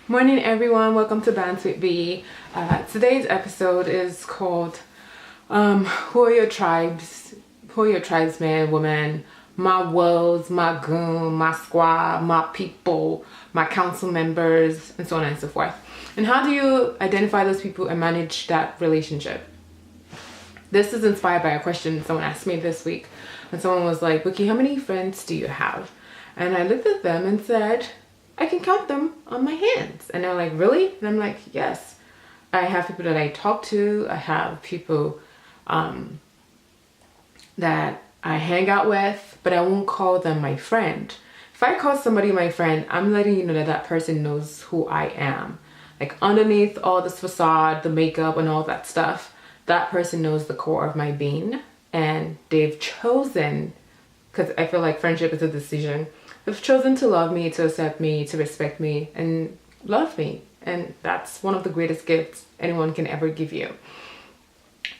Morning everyone, welcome to Bants W. Today's episode is called Who are your tribes? Who are your tribesmen, women, my wolves, my goon, my squad, my people, my council members, and so on and so forth. And how do you identify those people and manage that relationship? This is inspired by a question someone asked me this week. And someone was like, Wiki, how many friends do you have? And I looked at them and said, I can count them on my hands. And they're like, really? And I'm like, yes. I have people that I talk to. I have people that I hang out with, but I won't call them my friend. If I call somebody my friend, I'm letting you know that that person knows who I am. Like underneath all this facade, the makeup and all that stuff, that person knows the core of my being. And they've chosen, because I feel like friendship is a decision, they've chosen to love me, to accept me, to respect me, and love me. And that's one of the greatest gifts anyone can ever give you.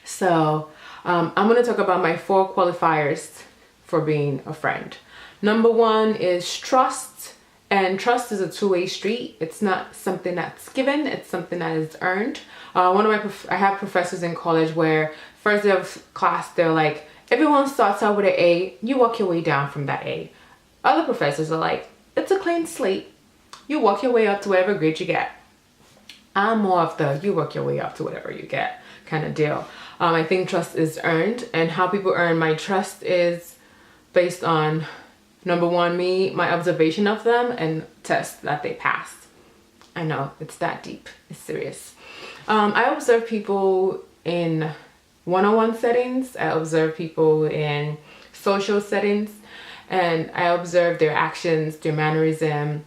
So I'm going to talk about my 4 qualifiers for being a friend. Number 1 is trust. And trust is a two-way street. It's not something that's given, it's something that is earned. I have professors in college where first day of class, they're like, everyone starts out with an A, you walk your way down from that A. Other professors are like, it's a clean slate. You walk your way up to whatever grade you get. I'm more of the you work your way up to whatever you get kind of deal. I think trust is earned, and how people earn my trust is based on, number 1, my observation of them, and tests that they passed. I know, it's that deep. It's serious. I observe people in one-on-one settings. I observe people in social settings. And I observe their actions, their mannerism.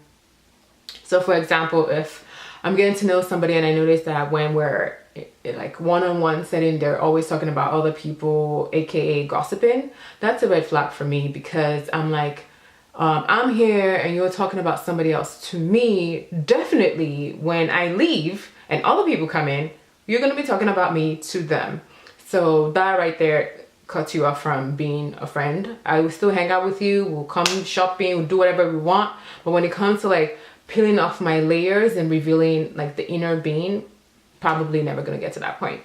So for example, if I'm getting to know somebody and I notice that when we're in like one-on-one setting, they're always talking about other people, aka gossiping, that's a red flag for me, because I'm like, I'm here and you're talking about somebody else. To me, definitely when I leave and other people come in, you're going to be talking about me to them. So that right there cut you off from being a friend. I will still hang out with you, we'll come shopping, we'll do whatever we want, but when it comes to like peeling off my layers and revealing like the inner being, probably never gonna get to that point.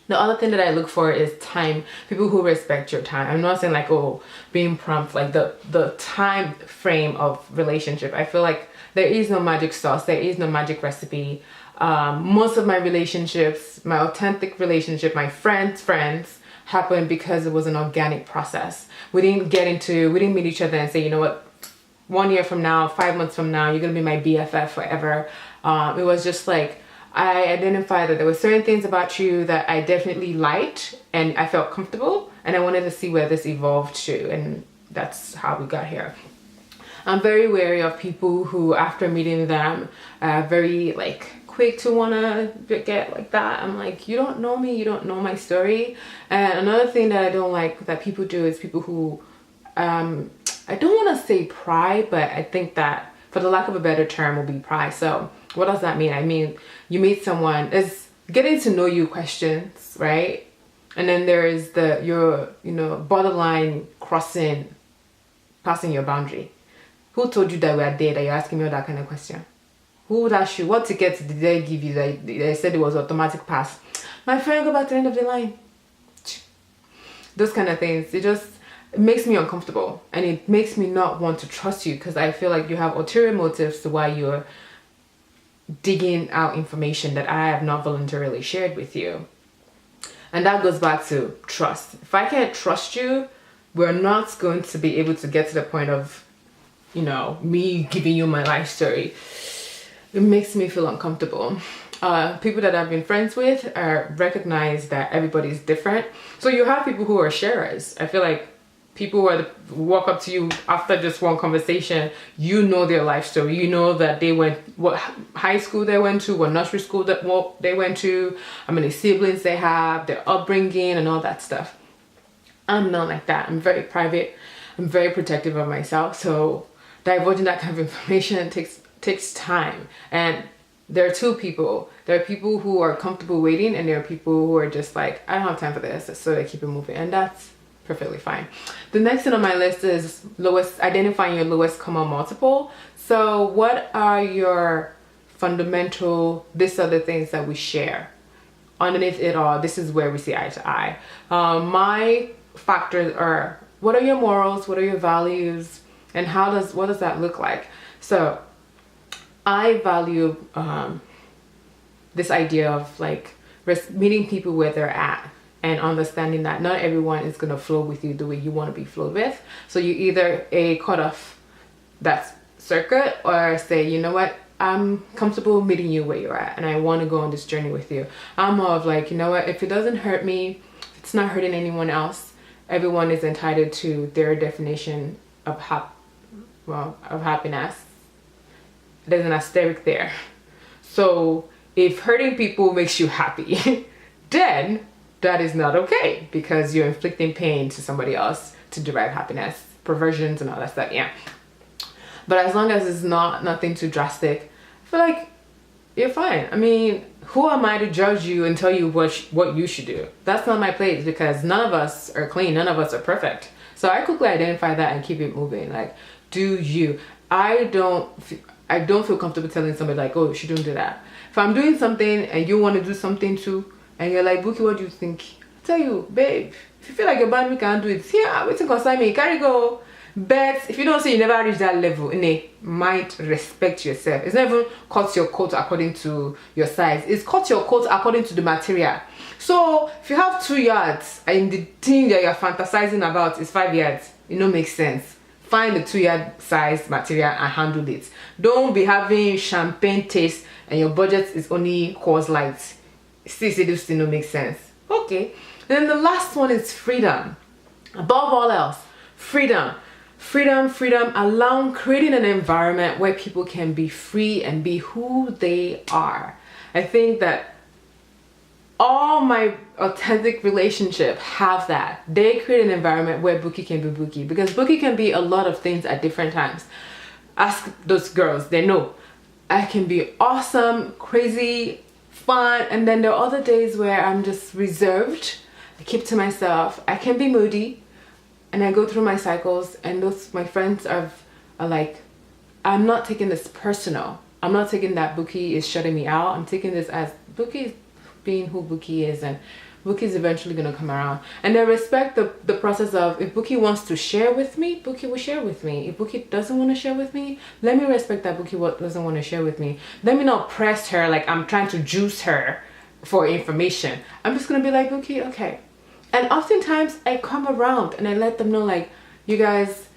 The other thing that I look for is time. People who respect your time. I'm not saying like, oh, being prompt, like the time frame of relationship. I feel like there is no magic sauce, there is no magic recipe. Most of my relationships, my authentic relationship, my friends happened because it was an organic process. We didn't meet each other and say, you know what, 1 year from now, 5 months from now, you're gonna be my BFF forever. It was just like, I identified that there were certain things about you that I definitely liked and I felt comfortable, and I wanted to see where this evolved to, and that's how we got here. I'm very wary of people who, after meeting them, very like quick to wanna get like that. I'm like, you don't know me, you don't know my story. And another thing that I don't like that people do is people who, I don't want to say pry, but I think that for the lack of a better term will be pry. So what does that mean? I mean, you meet someone, it's getting to know you questions, right? And then there is your borderline passing your boundary. Who told you that we are there, that you're asking me all that kind of question? Who would ask you, what tickets did they give you that they said it was automatic pass? My friend, go back to the end of the line. Those kind of things, it makes me uncomfortable, and it makes me not want to trust you, because I feel like you have ulterior motives to why you're digging out information that I have not voluntarily shared with you. And that goes back to trust. If I can't trust you, we're not going to be able to get to the point of, me giving you my life story. It makes me feel uncomfortable. People that I've been friends with recognize that everybody's different. So you have people who are sharers. I feel like people who walk up to you after just one conversation, you know their life story. You know that they went, what high school they went to, what nursery school they went to, how many siblings they have, their upbringing and all that stuff. I'm not like that. I'm very private. I'm very protective of myself. So divulging that kind of information takes time. And there are 2 people. There are people who are comfortable waiting, and there are people who are just like, I don't have time for this, so they keep it moving, and that's perfectly fine. The next thing on my list is identifying your lowest common multiple. So what are your fundamental, these are the things that we share. Underneath it all, this is where we see eye to eye. My factors are, what are your morals, what are your values, and what does that look like? So I value this idea of like meeting people where they're at, and understanding that not everyone is going to flow with you the way you want to be flowed with. So you either cut off that circuit, or say, you know what, I'm comfortable meeting you where you're at and I want to go on this journey with you. I'm more of like, you know what, if it doesn't hurt me, if it's not hurting anyone else, everyone is entitled to their definition of happiness. There's an asterisk there. So if hurting people makes you happy, then that is not okay, because you're inflicting pain to somebody else to derive happiness, perversions and all that stuff. Yeah. But as long as it's nothing too drastic, I feel like you're fine. I mean, who am I to judge you and tell you what you should do? That's not my place, because none of us are clean. None of us are perfect. So I quickly identify that and keep it moving. Like, do you? I don't feel comfortable telling somebody like, oh, you shouldn't do that. If I'm doing something and you want to do something too, and you're like, Buki, what do you think? I tell you, babe, if you feel like your band, we can't do it. Yeah, wait to concern me. Carry go. But if you don't say you never reach that level, might respect yourself. It's not even cut your coat according to your size. It's cut your coat according to the material. So if you have 2 yards and the thing that you're fantasizing about is 5 yards, it don't make sense. Find the 2-yard size material and handle it. Don't be having champagne taste and your budget is only Coors Light. Still, this still don't make sense. Okay. Then the last one is freedom. Above all else, freedom. Freedom, creating an environment where people can be free and be who they are. I think that all my authentic relationship have that. They create an environment where Buki can be Buki, because Buki can be a lot of things at different times. Ask those girls, they know. I can be awesome, crazy, fun, and then there are other days where I'm just reserved. I keep to myself. I can be moody. And I go through my cycles, and my friends are like, I'm not taking this personal. I'm not taking that Buki is shutting me out. I'm taking this as Buki is being who Buki is, and Buki is eventually going to come around. And I respect the process of, if Buki wants to share with me, Buki will share with me. If Buki doesn't want to share with me, let me respect that Buki doesn't want to share with me. Let me not press her like I'm trying to juice her for information. I'm just going to be like, Buki, okay. And oftentimes I come around and I let them know, like, you guys,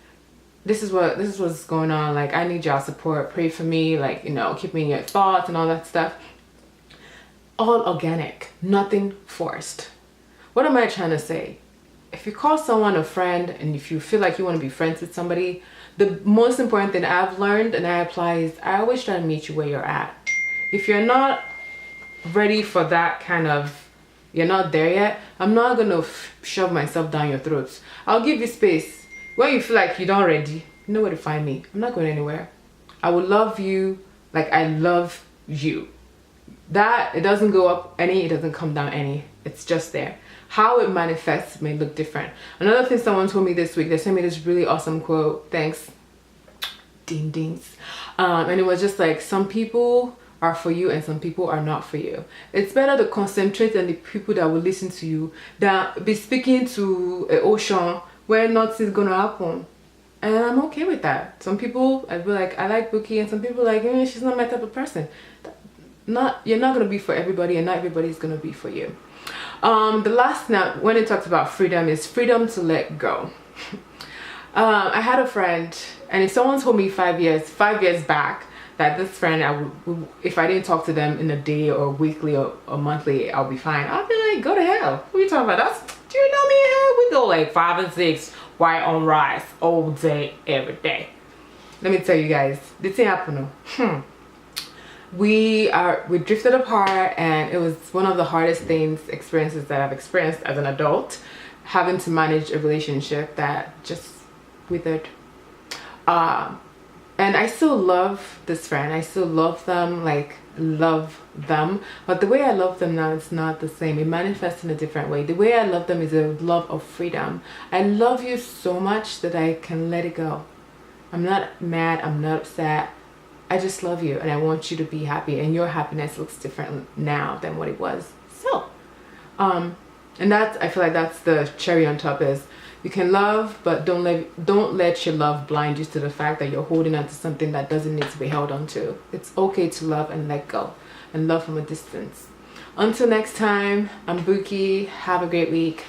this is what's going on. Like, I need y'all support. Pray for me. Like, you know, keep me in your thoughts and all that stuff. All organic, nothing forced. What am I trying to say? If you call someone a friend and if you feel like you want to be friends with somebody, the most important thing I've learned and I apply is I always try to meet you where you're at. If you're not ready for that kind of, you're not there yet, I'm not going to shove myself down your throats. I'll give you space. When you feel like you're not ready, you know where to find me. I'm not going anywhere. I will love you like I love you. That, it doesn't go up any, it doesn't come down any. It's just there. How it manifests may look different. Another thing someone told me this week, they sent me this really awesome quote. Thanks. Ding dings. And it was just like, some people are for you and some people are not for you. It's better to concentrate on the people that will listen to you than be speaking to an ocean where nothing's gonna happen. And I'm okay with that. Some people, I'd be like, I like Buki, and some people like, she's not my type of person. You're not gonna be for everybody, and not everybody's gonna be for you. The last now, when it talks about freedom, is freedom to let go. I had a friend, and if someone told me 5 years back, that this friend, if I didn't talk to them in a day or weekly or monthly, I'll be fine. I'll be like, go to hell. What are you talking about? Do you know me? We go like 5 and 6 white on rice all day, every day. Let me tell you guys, this thing happened. We drifted apart, and it was one of the hardest experiences that I've experienced as an adult, having to manage a relationship that just withered. And I still love this friend. I still love them, but the way I love them now, it's not the same. It manifests in a different way. The way I love them is a love of freedom. I love you so much that I can let it go. I'm not mad, I'm not upset. I just love you and I want you to be happy, and your happiness looks different now than what it was. So, and that's, I feel like that's the cherry on top, is you can love, but don't let your love blind you to the fact that you're holding on to something that doesn't need to be held on to. It's okay to love and let go, and love from a distance. Until next time, I'm Buki. Have a great week.